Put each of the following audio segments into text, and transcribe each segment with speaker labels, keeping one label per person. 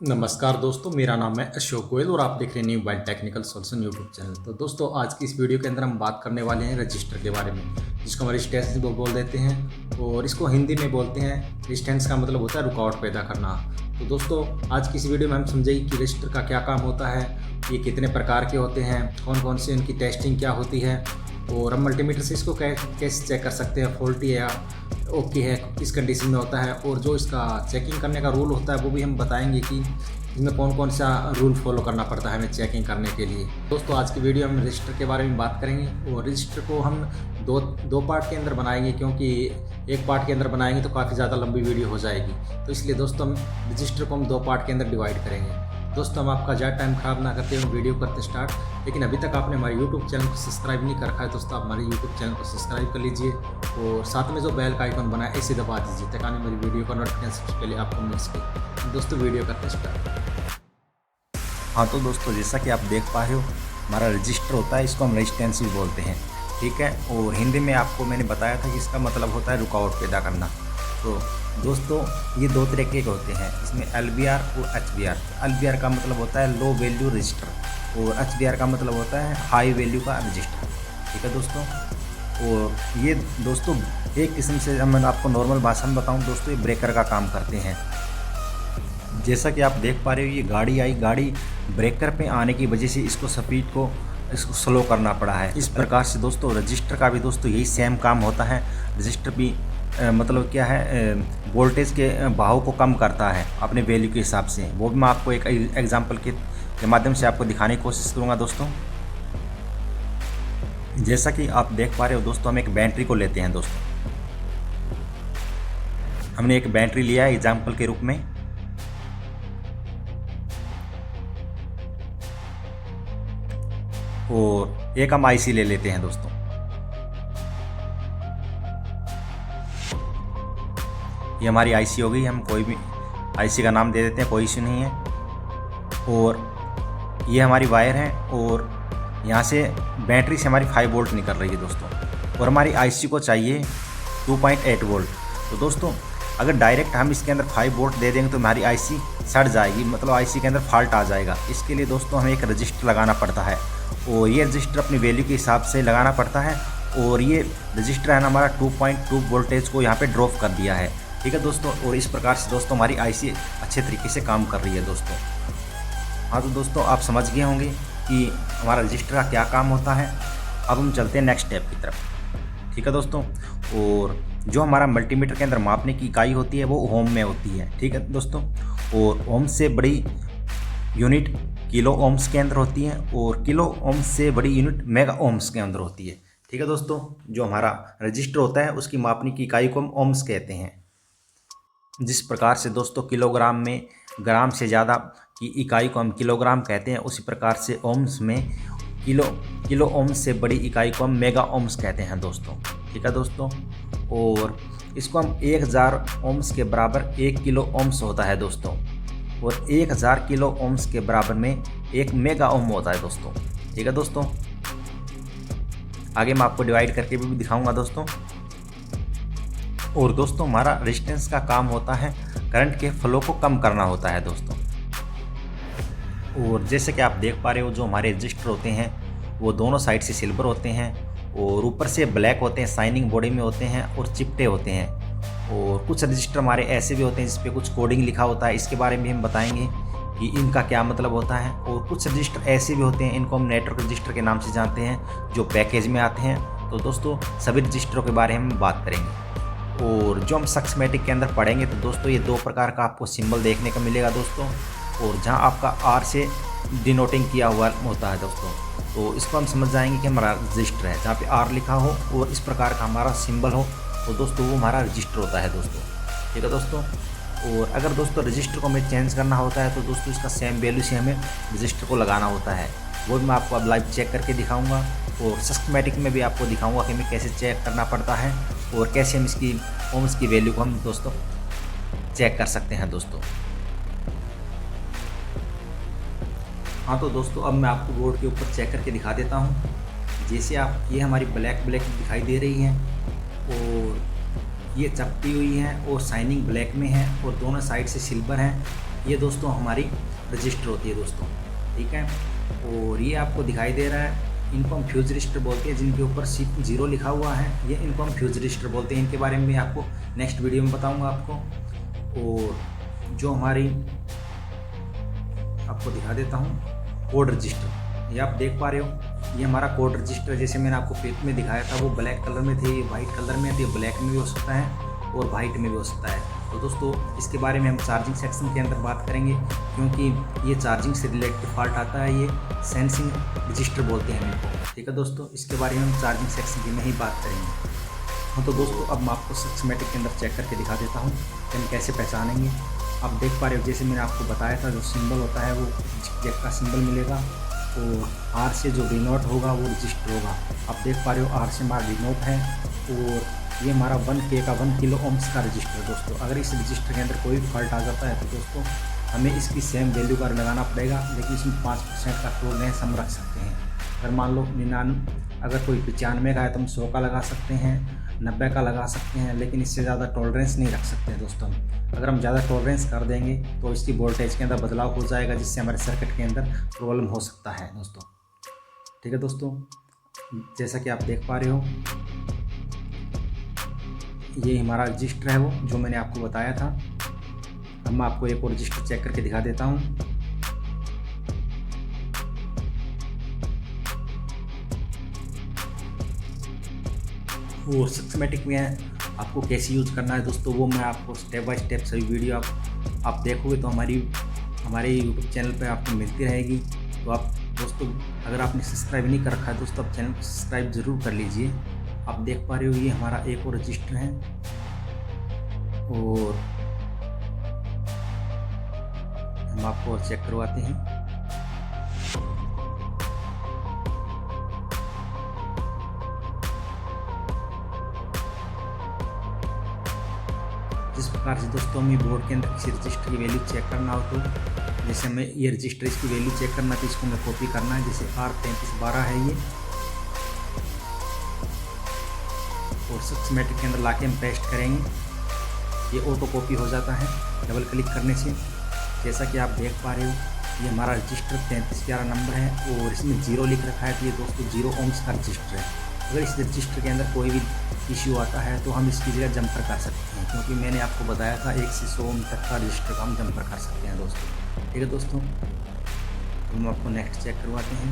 Speaker 1: नमस्कार दोस्तों, मेरा नाम है अशोक गोयल और आप देख रहे हैं new bile technical solution YouTube channel. तो दोस्तों, आज की इस वीडियो के अंदर हम बात करने वाले हैं रजिस्टर के बारे में, जिसको हम रेजिस्टेंस बोल देते हैं और इसको हिंदी में बोलते हैं। रेजिस्टेंस का मतलब होता है रुकावट पैदा करना। तो दोस्तों, आज की इस वीडियो में हम समझेंगे कि रजिस्टर का क्या काम होता है, ये कितने प्रकार के होते हैं, कौन कौन से इनकी टेस्टिंग क्या होती है और हम मल्टीमीटर से इसको कैसे चेक कर सकते हैं फॉल्टी है या ओके है, किस कंडीशन में होता है, और जो इसका चेकिंग करने का रूल होता है वो भी हम बताएंगे कि इसमें कौन कौन सा रूल फॉलो करना पड़ता है हमें चेकिंग करने के लिए। दोस्तों, आज की वीडियो हम रजिस्टर के बारे में बात करेंगे और रजिस्टर को हम दो पार्ट के अंदर बनाएंगे, क्योंकि एक पार्ट के अंदर बनाएंगे तो काफ़ी ज़्यादा लंबी वीडियो हो जाएगी। तो इसलिए दोस्तों, हम रजिस्टर को हम दो पार्ट के अंदर डिवाइड करेंगे। दोस्तों, हम आपका ज़्यादा टाइम ख़राब ना करते हुए वीडियो करते स्टार्ट। लेकिन अभी तक आपने हमारे यूट्यूब चैनल को सब्सक्राइब नहीं कर रखा है दोस्तों, आप हमारे यूट्यूब चैनल को सब्सक्राइब कर लीजिए और साथ में जो बेल का आइकन बना है इसे दबा दीजिए ताकि मेरी वीडियो का नोटिफिकेशन सबसे पहले आपको मिल सके। दोस्तों, वीडियो करते स्टार्ट।
Speaker 2: हाँ तो दोस्तों, जैसा कि आप देख पा रहे हो, हमारा रजिस्टर होता है, इसको हम रेजिस्टेंस भी बोलते हैं, ठीक है। और हिंदी में आपको मैंने बताया था कि इसका मतलब होता है रुकावट पैदा करना। तो दोस्तों, ये दो तरीके के होते हैं, इसमें LVR और HVR। LVR का मतलब होता है लो वैल्यू रजिस्टर और HVR का मतलब होता है हाई वैल्यू का रजिस्टर, ठीक है दोस्तों। और ये दोस्तों एक किस्म से मैं आपको नॉर्मल भाषा में बताऊँ दोस्तों, ये ब्रेकर का काम करते हैं। जैसा कि आप देख पा रहे हो, ये गाड़ी आई, गाड़ी ब्रेकर पे आने की वजह से इसको इसको स्लो करना पड़ा है। इस प्रकार से दोस्तों रजिस्टर का भी दोस्तों यही सेम काम होता है। रजिस्टर भी मतलब क्या है, वोल्टेज के बहाव को कम करता है अपने वैल्यू के हिसाब से। वो भी मैं आपको एक एग्जांपल के माध्यम से आपको दिखाने की कोशिश करूँगा दोस्तों। जैसा कि आप देख पा रहे हो दोस्तों, हम एक बैटरी को लेते हैं दोस्तों। हमने एक बैटरी लिया है एग्जाम्पल के रूप में, और एक हम IC ले लेते हैं दोस्तों। ये हमारी IC हो गई, हम कोई भी IC का नाम दे देते हैं, कोई इश्यू नहीं है। और ये हमारी वायर है और यहाँ से बैटरी से हमारी 5 वोल्ट निकल रही है दोस्तों, और हमारी IC को चाहिए 2.8 वोल्ट। तो दोस्तों, अगर डायरेक्ट हम इसके अंदर 5 वोल्ट दे देंगे तो हमारी IC सड़ जाएगी, मतलब IC के अंदर फॉल्ट आ जाएगा। इसके लिए दोस्तों हमें एक रजिस्टर लगाना पड़ता है और ये रजिस्टर अपनी वैल्यू के हिसाब से लगाना पड़ता है। और ये रजिस्टर है ना, हमारा 2.2 वोल्टेज को यहाँ पे ड्रॉप कर दिया है, ठीक है दोस्तों। और इस प्रकार से दोस्तों हमारी IC अच्छे तरीके से काम कर रही है दोस्तों। हाँ तो दोस्तों, आप समझ गए होंगे कि हमारा रजिस्टर का क्या काम होता है। अब हम चलते हैं नेक्स्ट स्टेप की तरफ, ठीक है दोस्तों। और जो हमारा मल्टीमीटर के अंदर मापने की इकाई होती है वो ओम में होती है, ठीक है दोस्तों। और ओम से बड़ी यूनिट किलो ओम्स के अंदर होती है और किलो ओम्स से बड़ी यूनिट मेगा ओम्स के अंदर होती है, ठीक है दोस्तों। जो हमारा रजिस्टर होता है उसकी मापने की इकाई को हम ओम्स कहते हैं। जिस प्रकार से दोस्तों किलोग्राम में ग्राम से ज़्यादा की इकाई को हम किलोग्राम कहते हैं, उसी प्रकार से ओम्स में किलो ओम्स से बड़ी इकाई को हम मेगा ओम्स कहते हैं दोस्तों, ठीक है दोस्तों। और इसको हम 1000 ओम्स के बराबर 1 किलो ओम्स होता है दोस्तों, और 1000 किलो ओम्स के बराबर में 1 मेगा ओम होता है दोस्तों, ठीक है दोस्तों। आगे मैं आपको डिवाइड करके भी दिखाऊंगा दोस्तों। और दोस्तों, हमारा रेजिस्टेंस का काम होता है करंट के फ्लो को कम करना होता है दोस्तों। और जैसे कि आप देख पा रहे हो, जो हमारे रजिस्टर होते हैं वो दोनों साइड से सिल्वर होते हैं और ऊपर से ब्लैक होते हैं, शाइनिंग बॉडी में होते हैं और चिपटे होते हैं। और कुछ रजिस्टर हमारे ऐसे भी होते हैं जिस पे कुछ कोडिंग लिखा होता है, इसके बारे में हम बताएंगे कि इनका क्या मतलब होता है। और कुछ रजिस्टर ऐसे भी होते हैं, इनको हम नेटवर्क रजिस्टर के नाम से जानते हैं, जो पैकेज में आते हैं। तो दोस्तों, सभी रजिस्टरों के बारे में हम बात करेंगे। और जो हम सक्समेटिक के अंदर पढ़ेंगे तो दोस्तों ये 2 प्रकार का आपको सिंबल देखने को मिलेगा दोस्तों। और जहाँ आपका R से डिनोटिंग किया हुआ होता है दोस्तों, तो इसको हम समझ जाएंगे कि हमारा रजिस्टर है। जहाँ पे R लिखा हो और इस प्रकार का हमारा सिंबल हो तो दोस्तों वो हमारा रजिस्टर होता है दोस्तों, ठीक है दोस्तों। और अगर दोस्तों रजिस्टर को हमें चेंज करना होता है तो दोस्तों इसका सेम वैल्यू से हमें रजिस्टर को लगाना होता है, वो भी मैं आपको अब लाइव चेक करके दिखाऊंगा। और सिस्टमेटिक में भी आपको दिखाऊंगा कि हमें कैसे चेक करना पड़ता है और कैसे हम इसकी ओम्स की वैल्यू को हम दोस्तों चेक कर सकते हैं दोस्तों। हाँ तो दोस्तों, अब मैं आपको बोर्ड के ऊपर चेक करके दिखा देता हूँ। जैसे आप ये हमारी ब्लैक दिखाई दे रही है और ये चपटी हुई है और शाइनिंग ब्लैक में है और दोनों साइड से सिल्वर है। ये दोस्तों हमारी रजिस्टर होती है दोस्तों, ठीक है। और ये आपको दिखाई दे रहा है, इनको हम फ्यूज रजिस्टर बोलते हैं, जिनके ऊपर सिर्फ 0 लिखा हुआ है, ये इनको हम फ्यूज रजिस्टर बोलते हैं। इनके बारे में आपको नेक्स्ट वीडियो में बताऊंगा आपको। और जो हमारी आपको दिखा देता हूँ कोड रजिस्टर, ये आप देख पा रहे हो, ये हमारा कोड रजिस्टर जैसे मैंने आपको पिक में दिखाया था, वो ब्लैक कलर में थे, ये वाइट कलर में थे, ब्लैक में भी हो सकता है और वाइट में भी हो सकता है। तो दोस्तों इसके बारे में हम चार्जिंग सेक्शन के अंदर बात करेंगे, क्योंकि ये चार्जिंग से रिलेटेड फॉल्ट आता है, ये सेंसिंग रजिस्टर बोलते हैं इनको, ठीक है दोस्तों। इसके बारे में हम चार्जिंग सेक्शन में ही बात करेंगे। हाँ तो दोस्तों अब मैं आपको सिस्टमैटिक के अंदर चेक करके दिखा देता हूँ कि हम कैसे पहचानेंगे। आप देख पा रहे हो, जैसे मैंने आपको बताया था, जो सिंबल होता है वो जैक का सिंबल मिलेगा, और आर से जो डिनोट होगा वो रजिस्टर होगा। आप देख पा रहे हो आर से हमारा डिनोट है, और ये हमारा 1K का 1 किलो ओम्स का रजिस्टर दोस्तों। अगर इस रजिस्टर के अंदर कोई फॉल्ट आ जाता है तो दोस्तों हमें इसकी सेम वैल्यू का लगाना पड़ेगा, लेकिन इसमें 5% का टॉलरेंस हम रख सकते हैं। अगर मान लो 99, अगर कोई 95 का है तो हम 100 का लगा सकते हैं, 90 का लगा सकते हैं, लेकिन इससे ज़्यादा टॉलरेंस नहीं रख सकते हैं दोस्तों। अगर हम ज़्यादा टॉलरेंस कर देंगे तो इसकी वोल्टेज के अंदर बदलाव हो जाएगा, जिससे हमारे सर्किट के अंदर प्रॉब्लम हो सकता है दोस्तों, ठीक है दोस्तों। जैसा कि आप देख पा रहे हो, ये हमारा रजिस्टर है वो जो मैंने आपको बताया था। अब मैं आपको एक और रजिस्टर चेक करके दिखा देता हूँ। और सिस्टमैटिक में आपको कैसे यूज़ करना है दोस्तों, वो मैं आपको स्टेप बाय स्टेप सभी वीडियो आप देखोगे तो हमारे यूट्यूब चैनल पे आपको मिलती रहेगी। तो आप दोस्तों अगर आपने सब्सक्राइब नहीं कर रखा है दोस्तों, आप चैनल को सब्सक्राइब ज़रूर कर लीजिए। आप देख पा रहे हो, ये हमारा एक और रजिस्टर है, और हम आपको और चेक करवाते हैं। जिस प्रकार से दोस्तों हमें बोर्ड के अंदर किसी रजिस्टर की वैल्यू चेक करना हो, तो जैसे हमें ये रजिस्टर इसकी वैल्यू चेक करना है तो इसको हमें कॉपी करना है। जैसे R3312 है ये, और सिस्टमैटिक के अंदर लाके हम पेस्ट करेंगे, ये ऑटो कॉपी हो जाता है डबल क्लिक करने से। जैसा कि आप देख पा रहे हो, ये हमारा रजिस्टर 3311 नंबर है, और इसमें 0 लिख रखा है, तो ये दोस्तों 0 ओम्स का रजिस्टर है। अगर इस रजिस्टर के अंदर कोई भी इश्यू आता है तो हम इसकी जगह जंपर कर सकते हैं, क्योंकnéकि मैंने आपको बताया था 1 से 100 ओम तक का रजिस्टर का हम जंपर कर सकते हैं दोस्तों, ठीक है दोस्तों। हम आपको नेक्स्ट चेक करवाते हैं।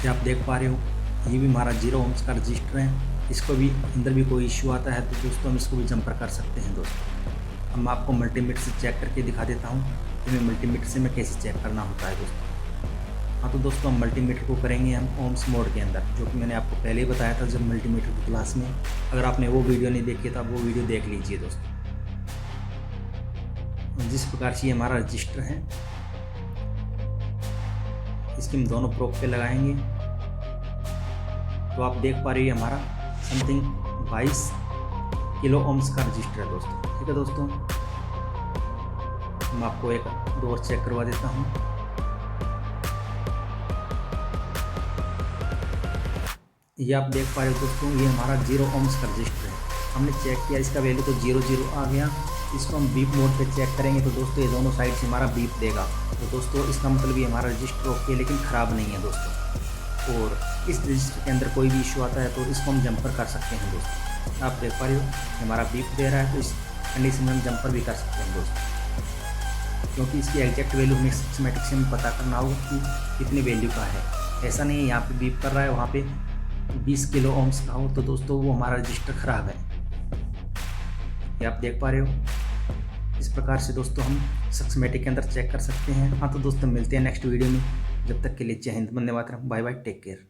Speaker 2: ये आप देख पा रहे हो, ये भी हमारा 0 ओम्स का रजिस्टर है। इसको भी अंदर भी कोई इश्यू आता है तो दोस्तों हम इसको भी जंपर कर सकते हैं दोस्तों। अब मैं आपको मल्टीमीटर से चेक करके दिखा देता हूँ कि मैं मल्टीमीटर से मैं कैसे चेक करना होता है दोस्तों। हाँ तो दोस्तों हम मल्टीमीटर को करेंगे हम ओम्स मोड के अंदर, जो कि मैंने आपको पहले ही बताया था जब मल्टीमीटर की क्लास में। अगर आपने वो वीडियो नहीं देखी तो आप वो वीडियो देख लीजिए दोस्तों। जिस प्रकार से ये हमारा रजिस्टर है, इसकी हम दोनों प्रोब पे लगाएंगे, तो आप देख पा रहे हैं हमारा समथिंग 22 किलो ओम्स का रजिस्टर है दोस्तों, ठीक है दोस्तों। मैं आपको एक दो और चेक करवा देता हूँ। ये आप देख पा रहे हो दोस्तों, ये हमारा 0 ओम्स का रजिस्टर है। हमने चेक किया, इसका वैल्यू तो 00 आ गया। इसको हम बीप मोड पे चेक करेंगे तो दोस्तों ये दोनों साइड से हमारा बीप देगा। तो दोस्तों इसका मतलब ये हमारा रजिस्टर ओके लेकिन ख़राब नहीं है दोस्तों। और इस रजिस्टर के अंदर कोई भी इशू आता है तो इसको हम जंपर कर सकते हैं दोस्तों। आप देख पा रहे हो हमारा बीप दे रहा है, तो इस कंडीशन में हम जंपर भी कर सकते हैं दोस्तों, क्योंकि इसकी एग्जैक्ट वैल्यू हमें सिस्टमैटिक से हमें पता करना होगा कि कितनी वैल्यू का है। ऐसा नहीं है यहाँ पे बीप कर रहा है वहाँ पे 20 किलो ओम्स का हो तो दोस्तों वो हमारा रजिस्टर ख़राब है। ये आप देख पा रहे हो। इस प्रकार से दोस्तों हम सिस्टमैटिक के अंदर चेक कर सकते हैं। हाँ तो दोस्तों मिलते हैं नेक्स्ट वीडियो में, जब तक के लिए जय Hind, Vande Mataram, bye bye, take care.